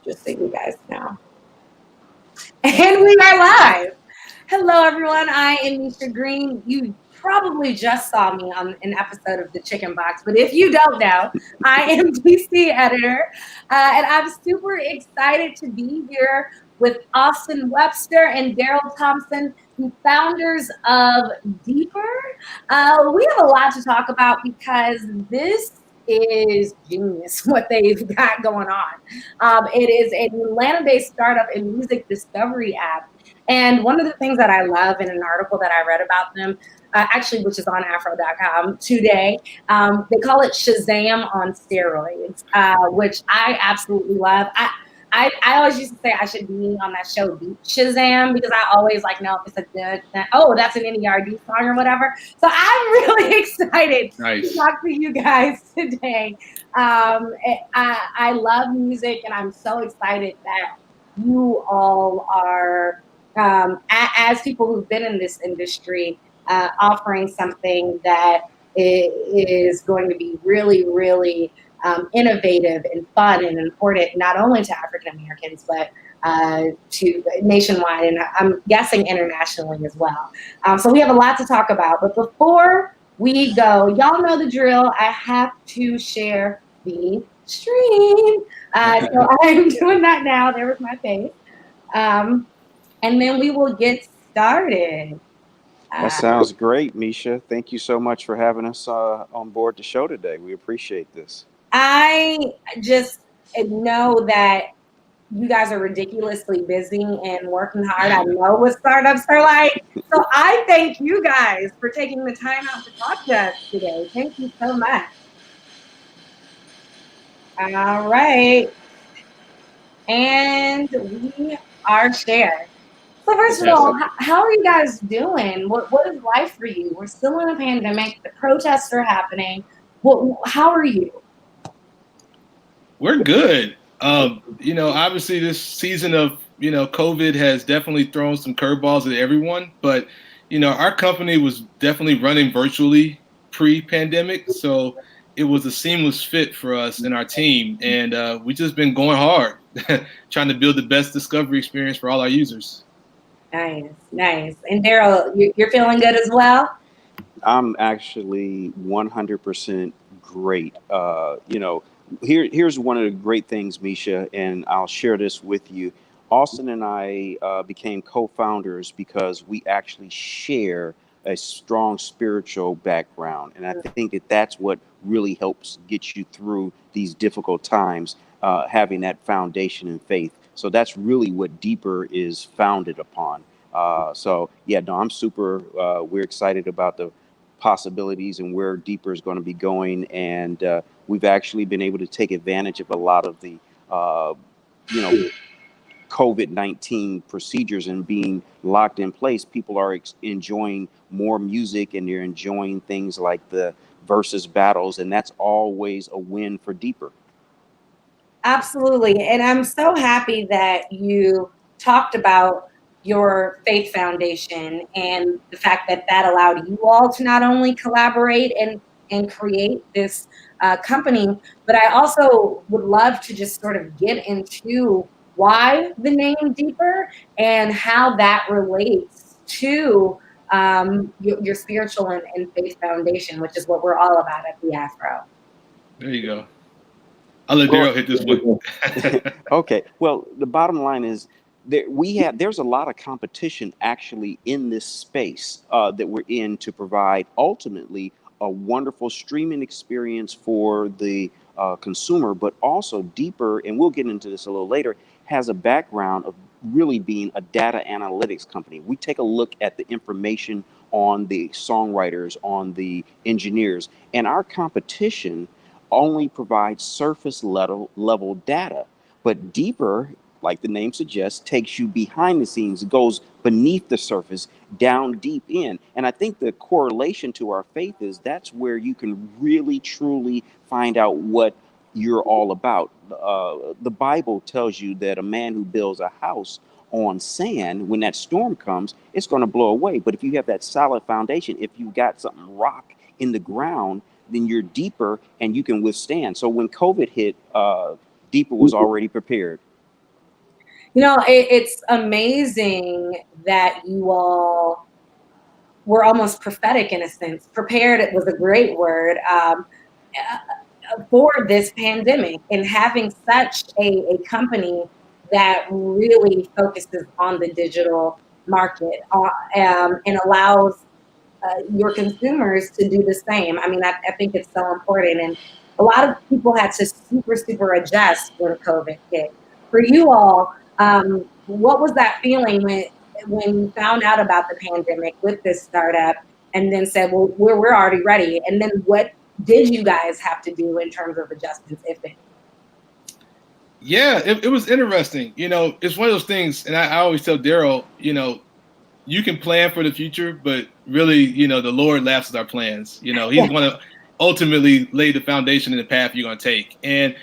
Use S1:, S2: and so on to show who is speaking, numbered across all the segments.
S1: just so you guys know. And we are live. Hello, everyone. I am Misha Green. You probably just saw me on an episode of The Chicken Box, but if you don't know, I am DC editor, and I'm super excited to be here with Austin Webster and Daryl Thompson, the founders of Deepr. We have a lot to talk about because this is genius what they've got going on. It is an Atlanta-based startup and music discovery app. And one of the things that I love in an article that I read about them, actually, which is on afro.com today, they call it Shazam on steroids, which I absolutely love. I always used to say I should be on that show Beat Shazam because I always like know if it's a good, oh, that's an NERD song or whatever. So I'm really excited to talk to you guys today. I love music and I'm so excited that you all are, as people who've been in this industry, offering something that is going to be really, really innovative and fun and important, not only to African Americans, but to nationwide, and I'm guessing internationally as well. So we have a lot to talk about. But before we go, y'all know the drill. I have to share the stream. So I'm doing that now. There was my face. And then we will get started.
S2: That sounds great, Misha. Thank you so much for having us on board the show today. We appreciate this.
S1: I just know that you guys are ridiculously busy and working hard. I know what startups are like. So I thank you guys for taking the time out to talk to us today. Thank you so much. All right. And we are shared. So first of all, how are you guys doing? What is life for you? We're still in a pandemic. The protests are happening. How are you?
S3: We're good. Obviously this season of, COVID has definitely thrown some curveballs at everyone, but, our company was definitely running virtually pre-pandemic. So it was a seamless fit for us and our team. And we just been going hard, trying to build the best discovery experience for all our users.
S1: Nice, nice. And Daryl, you're feeling good as well?
S2: I'm actually 100% great. Here's one of the great things, Misha, and I'll share this with you. Austin and I became co-founders because we actually share a strong spiritual background. And I think that that's what really helps get you through these difficult times, having that foundation in faith. So that's really what Deepr is founded upon. No, I'm super, we're excited about the possibilities and where Deepr is going to be going. And we've actually been able to take advantage of a lot of the, you know, COVID-19 procedures and being locked in place. People are enjoying more music and they're enjoying things like the versus battles. And that's always a win for Deepr.
S1: Absolutely. And I'm so happy that you talked about your faith foundation and the fact that that allowed you all to not only collaborate and create this company, but I also would love to just sort of get into why the name Deepr and how that relates to your spiritual and faith foundation, which is what we're all about at the Afro.
S3: There you go. I'll let Daryl hit this one.
S2: Okay. Well, the bottom line is there's a lot of competition actually in this space that we're in to provide ultimately a wonderful streaming experience for the consumer, but also Deepr, and we'll get into this a little later, has a background of really being a data analytics company. We take a look at the information on the songwriters, on the engineers, and our competition only provides surface level data. But Deepr, like the name suggests, takes you behind the scenes, goes beneath the surface, down deep in. And I think the correlation to our faith is that's where you can really, truly find out what you're all about. The Bible tells you that a man who builds a house on sand, when that storm comes, it's going to blow away. But if you have that solid foundation, if you've got something rock in the ground, then you're deeper and you can withstand. So when COVID hit, Deepr was already prepared.
S1: It's amazing that you all were almost prophetic in a sense. Prepared, it was a great word, for this pandemic, and having such a company that really focuses on the digital market, and allows your consumers to do the same. I mean, I think it's so important. And a lot of people had to super adjust when COVID hit. For you all, what was that feeling when you found out about the pandemic with this startup and then said, well, we're already ready? And then what did you guys have to do in terms of adjustments, if any?
S3: Yeah, it was interesting. It's one of those things, and I always tell Daryl, you can plan for the future, but really, the Lord laughs at our plans. He's going to ultimately lay the foundation and the path you're going to take. And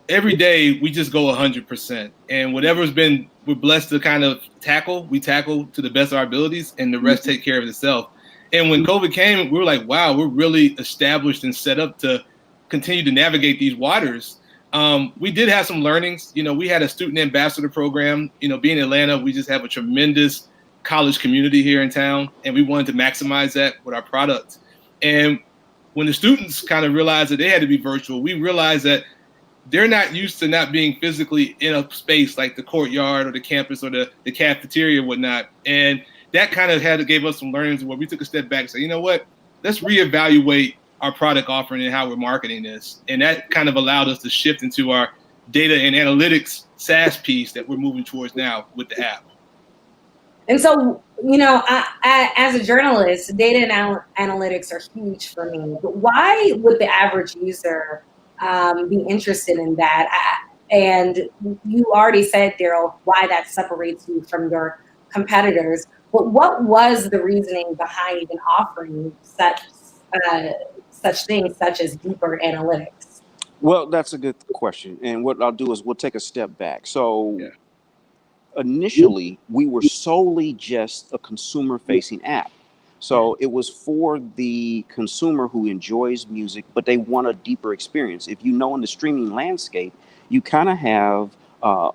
S3: every day we just go 100%. And whatever's been, we're blessed to kind of tackle, we tackle to the best of our abilities, and the rest take care of itself. And when COVID came, we were like, wow, we're really established and set up to continue to navigate these waters. We did have some learnings. We had a student ambassador program. Being in Atlanta, we just have a tremendous college community here in town, and we wanted to maximize that with our product. And when the students kind of realized that they had to be virtual, we realized that they're not used to not being physically in a space like the courtyard or the campus or the cafeteria and whatnot. And that kind of gave us some learnings where we took a step back and said, you know what, let's reevaluate our product offering and how we're marketing this. And that kind of allowed us to shift into our data and analytics SaaS piece that we're moving towards now with the app.
S1: And so, as a journalist, data and analytics are huge for me. But why would the average user be interested in that? And you already said, Daryl, why that separates you from your competitors. But what was the reasoning behind even offering such things such as Deepr analytics?
S2: Well, that's a good question. And what I'll do is we'll take a step back. So
S3: Yeah.
S2: initially, we were solely just a consumer facing app. So it was for the consumer who enjoys music, but they want a deeper experience. If you know, in the streaming landscape, you kind of have a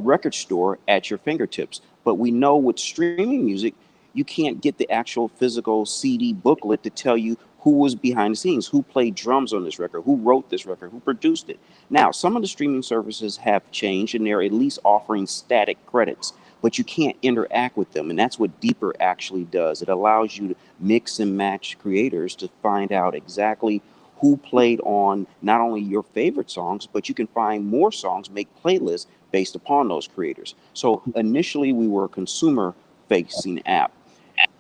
S2: record store at your fingertips. But we know with streaming music, you can't get the actual physical CD booklet to tell you who was behind the scenes, who played drums on this record, who wrote this record, who produced it. Now, some of the streaming services have changed and they're at least offering static credits, but you can't interact with them. And that's what Deepr actually does. It allows you to mix and match creators to find out exactly who played on not only your favorite songs, but you can find more songs, make playlists based upon those creators. So initially, we were a consumer facing app.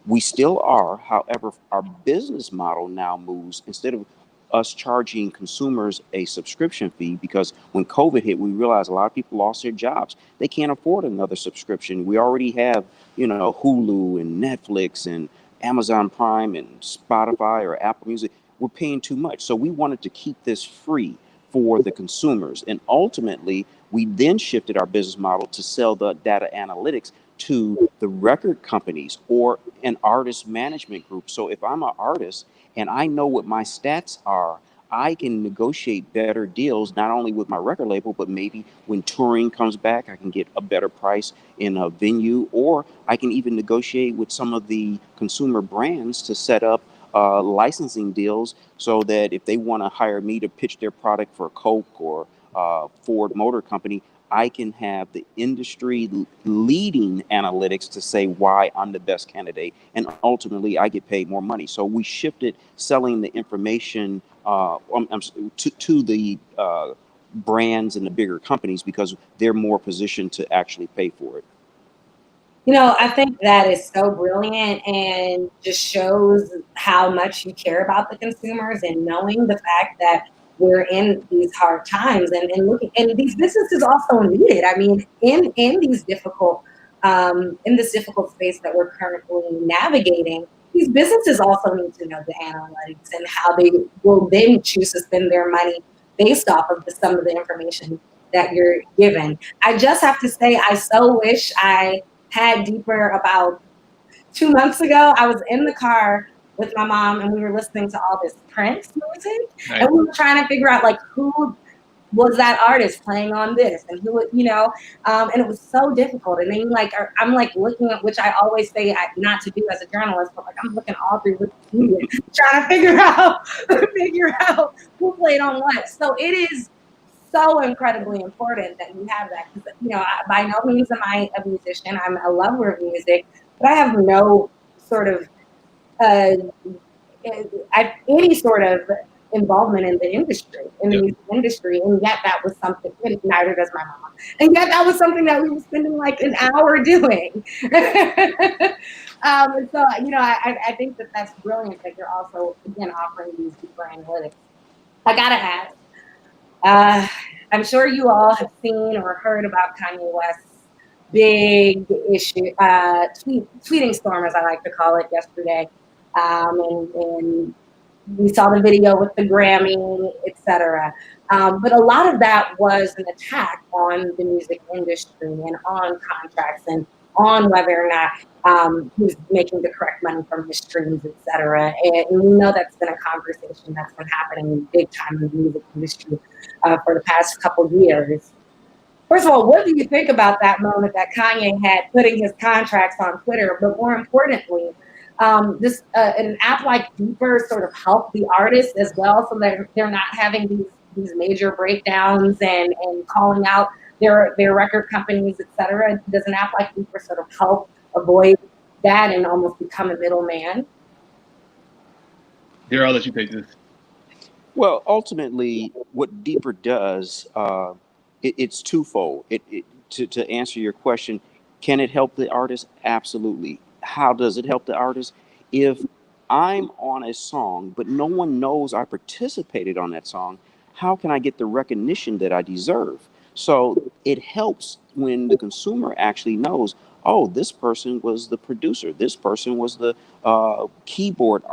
S2: We still are. However, our business model now moves, instead of us charging consumers a subscription fee, because when COVID hit, we realized a lot of people lost their jobs. They can't afford another subscription. We already have, Hulu and Netflix and Amazon Prime and Spotify or Apple Music. We're paying too much. So we wanted to keep this free for the consumers. And ultimately, we then shifted our business model to sell the data analytics to the record companies or an artist management group. So if I'm an artist and I know what my stats are, I can negotiate better deals, not only with my record label, but maybe when touring comes back, I can get a better price in a venue, or I can even negotiate with some of the consumer brands to set up licensing deals so that if they want to hire me to pitch their product for Coke or Ford Motor Company, I can have the industry leading analytics to say why I'm the best candidate. And ultimately, I get paid more money. So we shifted selling the information to the brands and the bigger companies because they're more positioned to actually pay for it.
S1: I think that is so brilliant and just shows how much you care about the consumers, and knowing the fact that we're in these hard times, and looking, and these businesses also need it. I mean, in these difficult in this difficult space that we're currently navigating, these businesses also need to know the analytics and how they will then choose to spend their money based off of some of the information that you're given. I just have to say, I so wish I had Deepr about 2 months ago. I was in the car with my mom and we were listening to all this Prince music,
S3: Right.
S1: and we were trying to figure out like who was that artist playing on this, and who, and it was so difficult. And then I'm like looking at, which I always say not to do as a journalist, but like I'm looking all through Wikipedia trying to figure out who played on what. So it is so incredibly important that you have that, because by no means am I a musician. I'm a lover of music, but I have no sort of any sort of involvement in the industry, in the music industry, and yet that was something. Neither does my mom, and yet that was something that we were spending like an hour doing. And so I think that that's brilliant that you're also again offering these deeper analytics. I gotta ask. I'm sure you all have seen or heard about Kanye West's big issue, tweeting storm, as I like to call it, yesterday. And we saw the video with the Grammy, etc. But a lot of that was an attack on the music industry and on contracts and on whether or not who's making the correct money from his streams, etc. And we know that's been a conversation that's been happening big time in the music industry for the past couple years. First of all, what do you think about that moment that Kanye had putting his contracts on Twitter? But more importantly, this an app like Deepr sort of help the artists as well, so that they're not having these major breakdowns and calling out their record companies, etc. Does an app like Deepr sort of help avoid that and almost become a middleman?
S3: Here, I'll let you take this.
S2: Well, ultimately, what Deepr does, it's twofold. To answer your question, can it help the artist? Absolutely. How does it help the artist? If I'm on a song, but no one knows I participated on that song, how can I get the recognition that I deserve? So it helps when the consumer actually knows, oh, this person was the producer, this person was the keyboard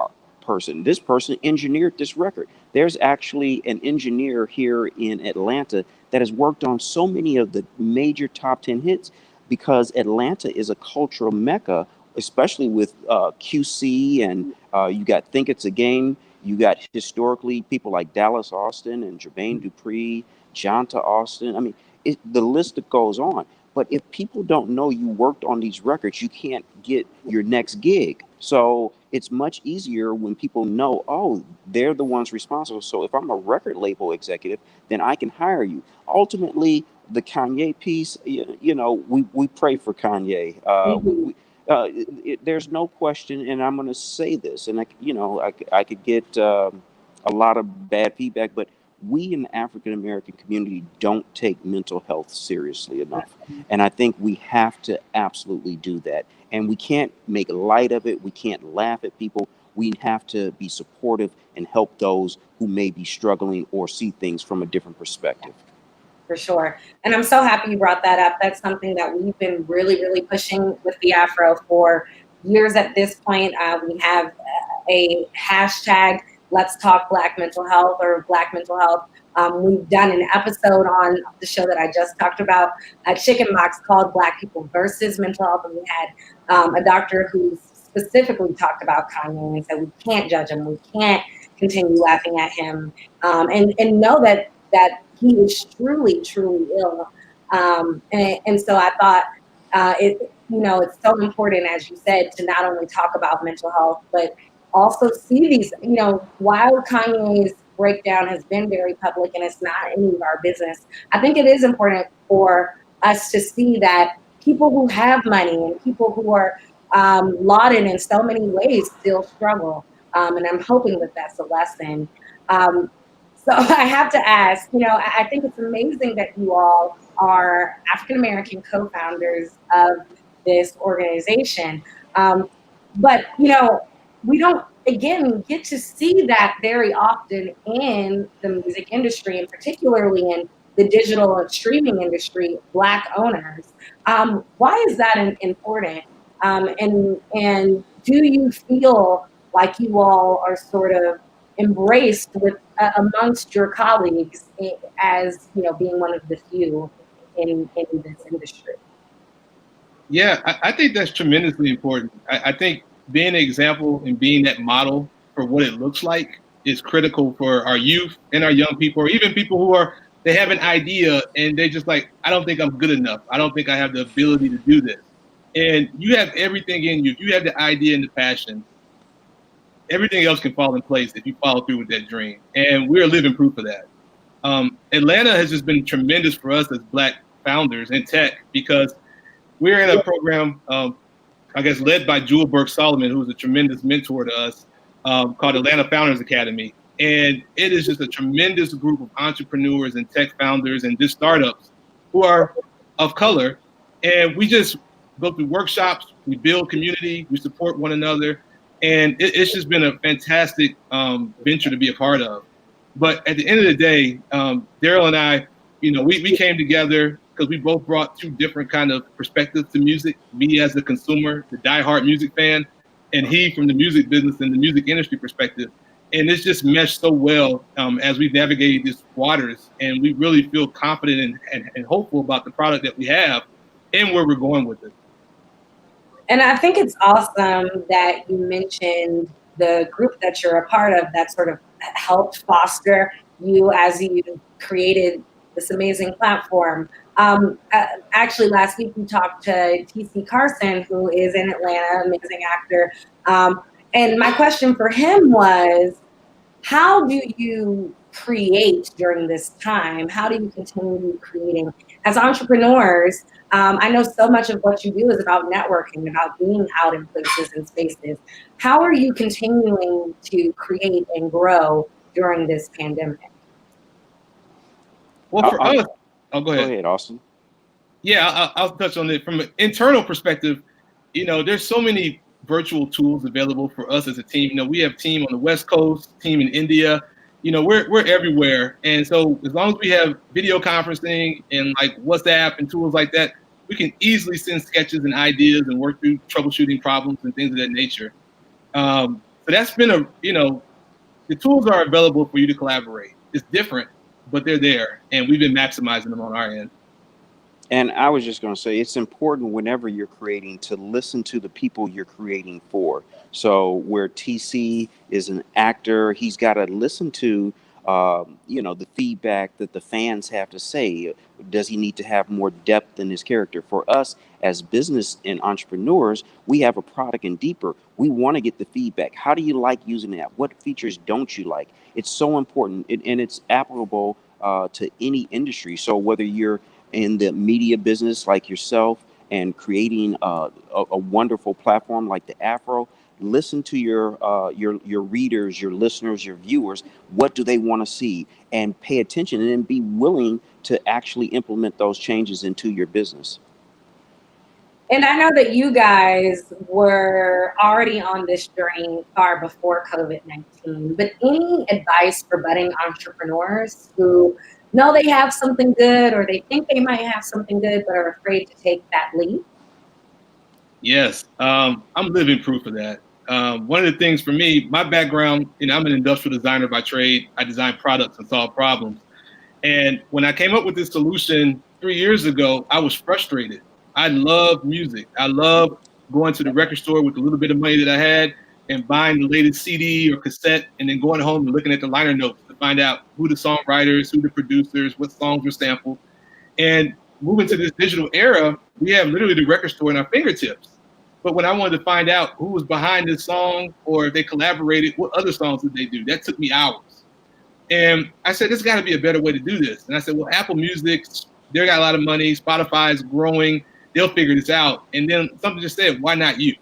S2: person, this person engineered this record. There's actually an engineer here in Atlanta that has worked on so many of the major top 10 hits, because Atlanta is a cultural mecca, especially with QC, and you got Think It's a Game. You got historically people like Dallas Austin and Jermaine Dupri, Jonta Austin. I mean, the list goes on. But if people don't know you worked on these records, you can't get your next gig. So it's much easier when people know, oh, they're the ones responsible. So if I'm a record label executive, then I can hire you. Ultimately, the Kanye piece, we pray for Kanye. There's no question, and I'm going to say this, and I could get a lot of bad feedback, but we in the African American community don't take mental health seriously enough. And I think we have to absolutely do that. And we can't make light of it. We can't laugh at people. We have to be supportive and help those who may be struggling or see things from a different perspective.
S1: For sure. And I'm so happy you brought that up. That's something that we've been really, really pushing with the Afro for years at this point. We have a hashtag, Let's Talk Black Mental Health, or Black Mental Health. We've done an episode on the show that I just talked about, a chicken box called Black People Versus Mental Health. And we had a doctor who specifically talked about Kanye and said, we can't judge him. We can't continue laughing at him. And know that he is truly, truly ill. And so I thought it's so important, as you said, to not only talk about mental health, but also see these, while Kanye's breakdown has been very public and it's not any of our business, I think it is important for us to see that people who have money and people who are lauded in so many ways still struggle. And I'm hoping that that's a lesson. So I have to ask, I think it's amazing that you all are African-American co-founders of this organization. But, we don't, again, get to see that very often in the music industry, and particularly in the digital and streaming industry, Black owners. Why is that important? And do you feel like you all are sort of embraced with amongst your colleagues as being one of the few in this industry?
S3: Yeah, I think that's tremendously important. I think being an example and being that model for what it looks like is critical for our youth and our young people, or even people who are they have an idea and they're just like, I don't think I'm good enough. I don't think I have the ability to do this. And you have everything in you. If you have the idea and the passion, everything else can fall in place if you follow through with that dream. And we're living proof of that. Atlanta has just been tremendous for us as Black founders in tech because we're in a program, I guess, led by Jewel Burke Solomon, who's a tremendous mentor to us, called Atlanta Founders Academy. And it is just a tremendous group of entrepreneurs and tech founders and just startups who are of color. And we just go through workshops, we build community, we support one another. And it's just been a fantastic venture to be a part of. But at the end of the day, Daryl and I, we came together because we both brought two different kind of perspectives to music. Me as a consumer, the diehard music fan, and he from the music business and the music industry perspective. And it's just meshed so well as we've navigated these waters. And we really feel confident and hopeful about the product that we have and where we're going with it.
S1: And I think it's awesome that you mentioned the group that you're a part of that sort of helped foster you as you created this amazing platform. Actually, last week we talked to TC Carson, who is in Atlanta, amazing actor. And my question for him was, how do you create during this time? How do you continue creating? As entrepreneurs, I know so much of what you do is about networking, about being out in places and spaces. How are you continuing to create and grow during this pandemic?
S3: Well, for us, go ahead.
S2: Go ahead, Austin.
S3: Yeah, I'll touch on it from an internal perspective. There's so many virtual tools available for us as a team. We have a team on the West Coast, team in India. We're everywhere. And so as long as we have video conferencing and like WhatsApp and tools like that, we can easily send sketches and ideas and work through troubleshooting problems and things of that nature. So that's been the tools are available for you to collaborate. It's different, but they're there. And we've been maximizing them on our end.
S2: And I was just going to say, it's important whenever you're creating to listen to the people you're creating for. So where TC is an actor, he's got to listen to, the feedback that the fans have to say. Does he need to have more depth in his character? For us as business and entrepreneurs, we have a product in Deepr. We want to get the feedback. How do you like using that? What features don't you like? It's so important, and it's applicable to any industry. So whether you're in the media business like yourself and creating a wonderful platform like the Afro, listen to your readers, your listeners, your viewers. What do they want to see? And pay attention and then be willing to actually implement those changes into your business.
S1: And I know that you guys were already on this journey far before COVID-19, but any advice for budding entrepreneurs who know they have something good or they think they might have something good but are afraid to take that leap?
S3: Yes, I'm living proof of that. One of the things for me, my background, I'm an industrial designer by trade. I design products and solve problems. And when I came up with this solution 3 years ago, I was frustrated. I love music. I love going to the record store with the little bit of money that I had and buying the latest CD or cassette and then going home and looking at the liner notes to find out who the songwriters, who the producers, what songs were sampled. And moving to this digital era, we have literally the record store in our fingertips. But when I wanted to find out who was behind this song or if they collaborated, what other songs did they do? That took me hours. And I said, there's got to be a better way to do this. And I said, well, Apple Music, they got a lot of money. Spotify is growing. They'll figure this out. And then something just said, why not you?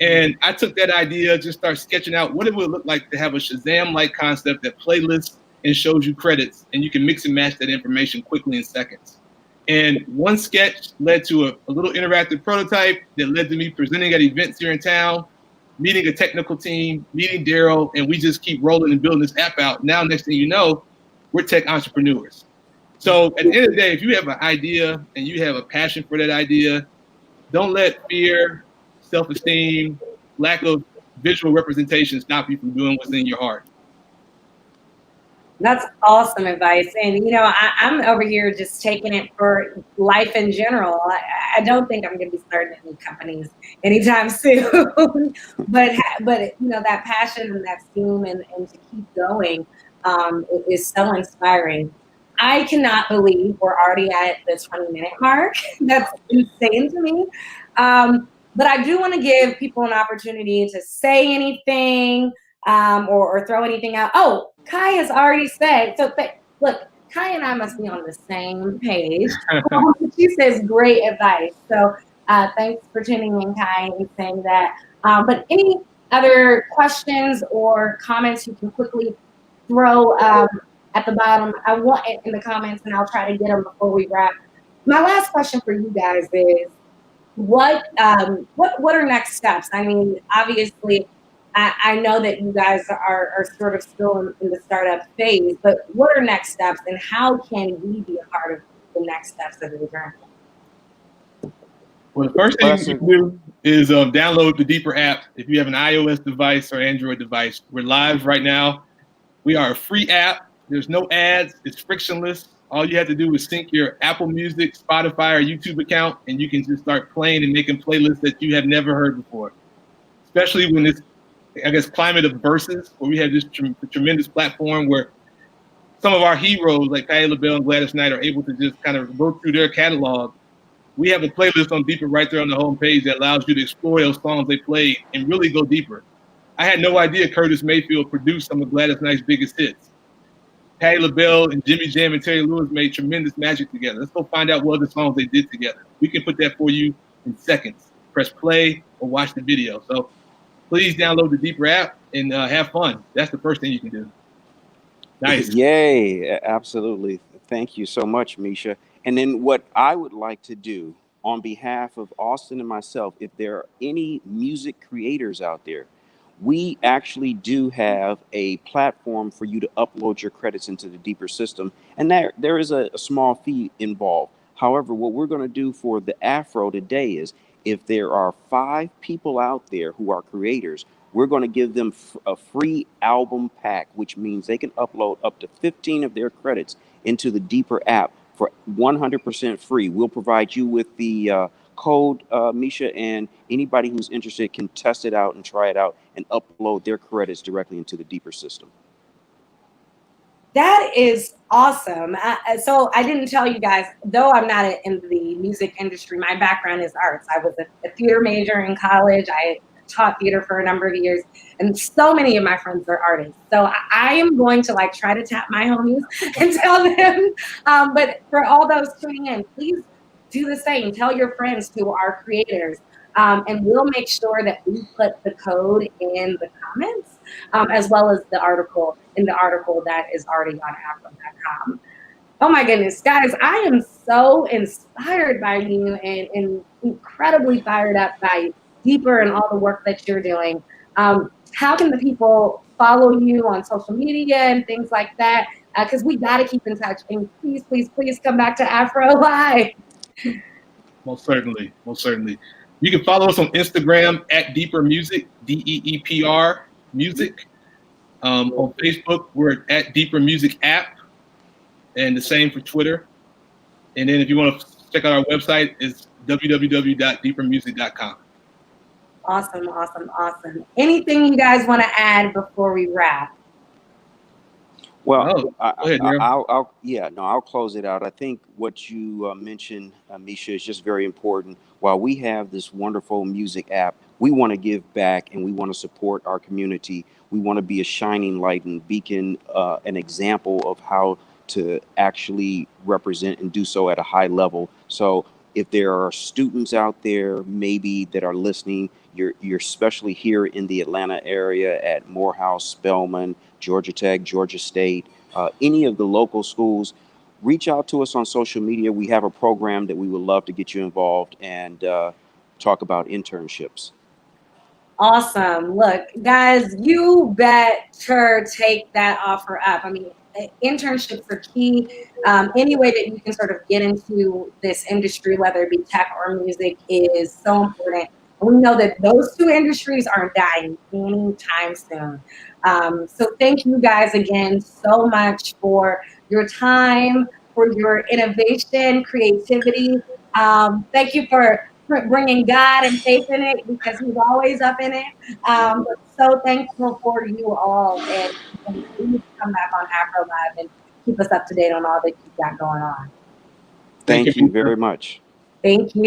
S3: And I took that idea, just started sketching out what it would look like to have a Shazam-like concept that playlists and shows you credits, and you can mix and match that information quickly in seconds. And one sketch led to a little interactive prototype that led to me presenting at events here in town, meeting a technical team, meeting Daryl, and we just keep rolling and building this app out. Now, next thing you know, we're tech entrepreneurs. So at the end of the day, if you have an idea and you have a passion for that idea, don't let fear, self-esteem, lack of visual representation stop you from doing what's in your heart.
S1: That's awesome advice. And, I'm over here just taking it for life in general. I don't think I'm going to be starting any companies anytime soon. but that passion and that steam and to keep going is so inspiring. I cannot believe we're already at the 20-minute mark. That's insane to me. But I do want to give people an opportunity to say anything, or throw anything out. Oh, Kai has already said, so look, Kai and I must be on the same page. She says great advice. So thanks for tuning in, Kai, and saying that. But any other questions or comments you can quickly throw at the bottom. I want it in the comments, and I'll try to get them before we wrap. My last question for you guys is, what are next steps? I mean, obviously, I know that you guys are sort of still in the startup phase, but what are next steps, and how can we be a part of the next steps of the journey?
S3: Well, the first thing you can do is download the Deepr app if you have an iOS device or Android device. We're live right now. We are a free app. There's no ads. It's frictionless. All you have to do is sync your Apple Music, Spotify, or YouTube account, and you can just start playing and making playlists that you have never heard before. Especially when this, I guess, climate of verses, where we have this tremendous platform where some of our heroes like Patti LaBelle and Gladys Knight are able to just kind of go through their catalog. We have a playlist on Deepr right there on the home page that allows you to explore those songs they played and really go deeper. I had no idea Curtis Mayfield produced some of Gladys Knight's biggest hits. Patti LaBelle and Jimmy Jam and Terry Lewis made tremendous magic together. Let's go find out what other songs they did together. We can put that for you in seconds. Press play or watch the video. So please download the Deepr app and have fun. That's the first thing you can do. Nice.
S2: Yay, absolutely. Thank you so much, Misha. And then what I would like to do on behalf of Austin and myself, if there are any music creators out there, we actually do have a platform for you to upload your credits into the Deepr system, and there is a small fee involved. However, what we're going to do for the Afro today is, if there are 5 people out there who are creators, we're going to give them a free album pack, which means they can upload up to 15 of their credits into the Deepr app for 100% free. We'll provide you with the code, Misha, and anybody who's interested can test it out and try it out and upload their credits directly into the Deepr system.
S1: That is awesome. So I didn't tell you guys, though I'm not in the music industry, my background is arts. I was a theater major in college. I taught theater for a number of years, and so many of my friends are artists. So I am going to try to tap my homies and tell them. But for all those tuning in, please do the same. Tell your friends who are creators. And we'll make sure that we put the code in the comments, as well as the article that is already on afro.com. Oh my goodness, guys, I am so inspired by you and incredibly fired up by Deepr and all the work that you're doing. How can the people follow you on social media and things like that? Because we got to keep in touch. And please, please, please come back to Afro Live.
S3: Most certainly. Most certainly. You can follow us on Instagram at Deepr Music, DEEPR Music. On Facebook, we're at Deepr Music App, and the same for Twitter. And then if you want to check out our website, it's www.deeprmusic.com.
S1: Awesome, awesome, awesome. Anything you guys want to add before we wrap?
S2: Well,
S3: ahead,
S2: I'll close it out. I think what you mentioned, Misha, is just very important. While we have this wonderful music app, we want to give back and we want to support our community. We want to be a shining light and beacon, an example of how to actually represent and do so at a high level. So if there are students out there maybe that are listening, you're especially here in the Atlanta area at Morehouse, Spelman, Georgia Tech, Georgia State, any of the local schools, reach out to us on social media. We have a program that we would love to get you involved and talk about internships.
S1: Awesome. Look, guys, you better take that offer up. I mean, internships are key. Any way that you can sort of get into this industry, whether it be tech or music, is so important. And we know that those two industries aren't dying anytime soon. So thank you guys again so much for your time, for your innovation, creativity. Thank you for bringing God and faith in it, because He's always up in it. So thankful for you all, and please come back on Afro Live and keep us up to date on all that you've got going on.
S2: Thank
S3: Thank
S2: you
S3: you.
S2: very much.
S1: Thank you.